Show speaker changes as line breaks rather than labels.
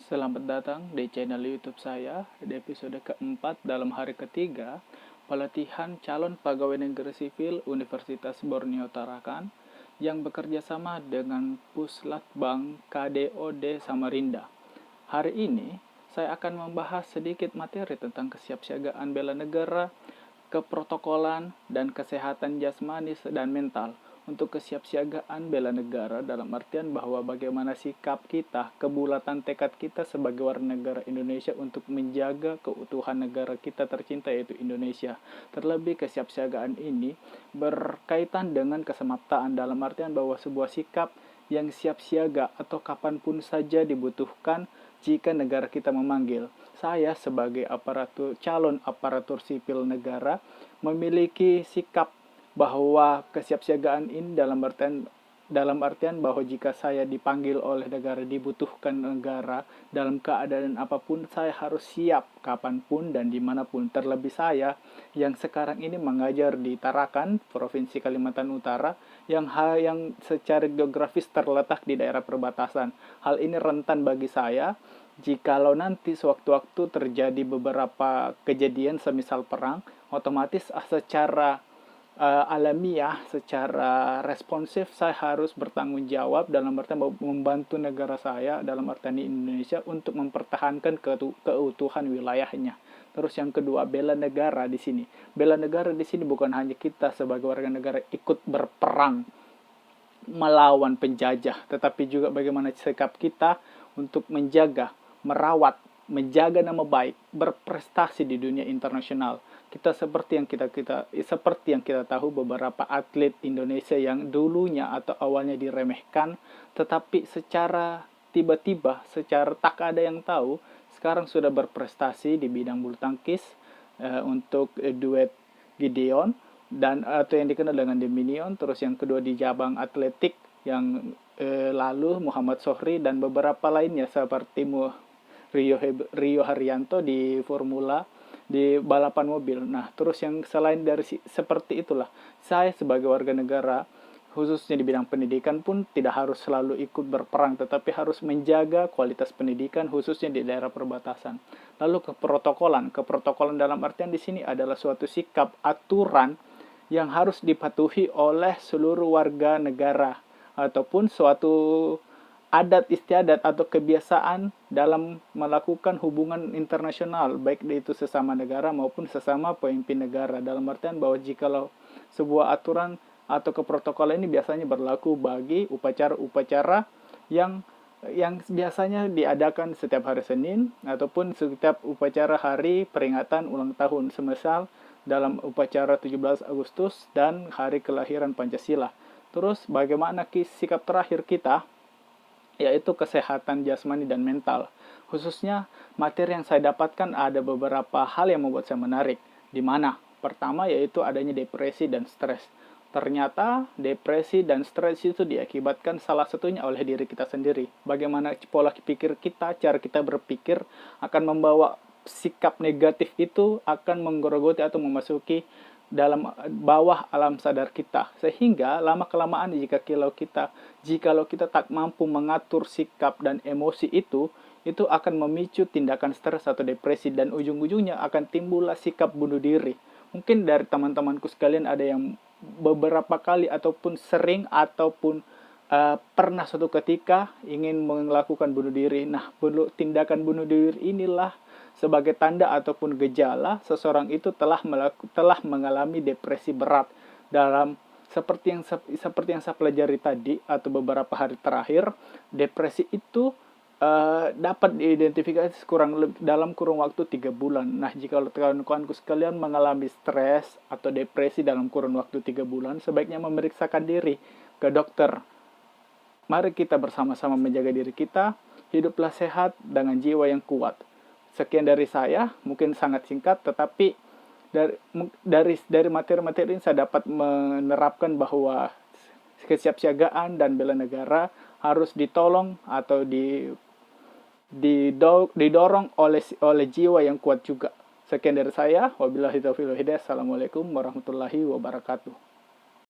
Selamat datang di channel YouTube saya di episode keempat dalam hari ketiga pelatihan calon pegawai negeri sipil Universitas Borneo Tarakan yang bekerja sama dengan Puslatbang KDOD Samarinda. Hari ini saya akan membahas sedikit materi tentang kesiapsiagaan bela negara, keprotokolan, dan kesehatan jasmani dan mental untuk kesiapsiagaan bela negara dalam artian bahwa bagaimana sikap kita, kebulatan tekad kita sebagai warga negara Indonesia untuk menjaga keutuhan negara kita tercinta yaitu Indonesia. Terlebih kesiapsiagaan ini berkaitan dengan kesemaptaan dalam artian bahwa sebuah sikap yang siap siaga atau kapanpun saja dibutuhkan jika negara kita memanggil. Saya sebagai calon aparatur sipil negara memiliki sikap bahwa kesiapsiagaan ini dalam artian bahwa jika saya dipanggil oleh negara, dibutuhkan negara dalam keadaan apapun, saya harus siap kapanpun dan dimanapun. Terlebih saya yang sekarang ini mengajar di Tarakan, Provinsi Kalimantan Utara, yang secara geografis terletak di daerah perbatasan. Hal ini rentan bagi saya jikalau nanti sewaktu-waktu terjadi beberapa kejadian semisal perang, otomatis secara alamiah, secara responsif saya harus bertanggung jawab dalam artian membantu negara saya dalam artian Indonesia untuk mempertahankan keutuhan wilayahnya. Terus yang kedua, bela negara di sini. Bela negara di sini bukan hanya kita sebagai warga negara ikut berperang melawan penjajah, tetapi juga bagaimana sikap kita untuk menjaga, merawat, menjaga nama baik, berprestasi di dunia internasional. Kita seperti yang kita tahu, beberapa atlet Indonesia yang dulunya atau awalnya diremehkan, tetapi secara tiba-tiba, secara tak ada yang tahu, sekarang sudah berprestasi di bidang bulu tangkis untuk duet Gideon dan atau yang dikenal dengan The Minion. Terus yang kedua di cabang atletik yang lalu Muhammad Sohri dan beberapa lainnya seperti Rio Haryanto di Formula, di balapan mobil. Nah, terus yang selain dari seperti itulah, saya sebagai warga negara, khususnya di bidang pendidikan pun tidak harus selalu ikut berperang, tetapi harus menjaga kualitas pendidikan, khususnya di daerah perbatasan. Lalu keprotokolan dalam artian di sini adalah suatu sikap aturan yang harus dipatuhi oleh seluruh warga negara, ataupun suatu adat istiadat atau kebiasaan dalam melakukan hubungan internasional, baik itu sesama negara maupun sesama pemimpin negara. Dalam artian bahwa jikalau sebuah aturan atau keprotokolan ini biasanya berlaku bagi upacara-upacara yang biasanya diadakan setiap hari Senin ataupun setiap upacara hari peringatan ulang tahun, semisal dalam upacara 17 Agustus dan hari kelahiran Pancasila. Terus bagaimana sikap terakhir kita, yaitu kesehatan jasmani dan mental. Khususnya materi yang saya dapatkan ada beberapa hal yang membuat saya menarik. Di mana? Pertama yaitu adanya depresi dan stres. Ternyata depresi dan stres itu diakibatkan salah satunya oleh diri kita sendiri. Bagaimana pola pikir kita, cara kita berpikir akan membawa sikap negatif itu akan menggerogoti atau memasuki dalam bawah alam sadar kita, sehingga lama-kelamaan jikalau kita tak mampu mengatur sikap dan emosi itu akan memicu tindakan stres atau depresi, dan ujung-ujungnya akan timbullah sikap bunuh diri. Mungkin dari teman-temanku sekalian ada yang beberapa kali ataupun sering ataupun pernah suatu ketika ingin melakukan bunuh diri. Nah, tindakan bunuh diri inilah sebagai tanda ataupun gejala seseorang itu telah mengalami depresi berat. Dalam seperti yang saya pelajari tadi atau beberapa hari terakhir, depresi itu dapat diidentifikasi dalam kurun waktu 3 bulan. Nah, jika kawan-kawanku sekalian mengalami stres atau depresi dalam kurun waktu 3 bulan, sebaiknya memeriksakan diri ke dokter. Mari kita bersama-sama menjaga diri kita, hiduplah sehat dengan jiwa yang kuat. Sekian dari saya, mungkin sangat singkat, tetapi dari materi-materi ini saya dapat menerapkan bahwa kesiapsiagaan dan bela negara harus ditolong atau didorong oleh jiwa yang kuat juga. Sekian dari saya, wabillahi taufiq wal hidayah. Assalamualaikum warahmatullahi wabarakatuh.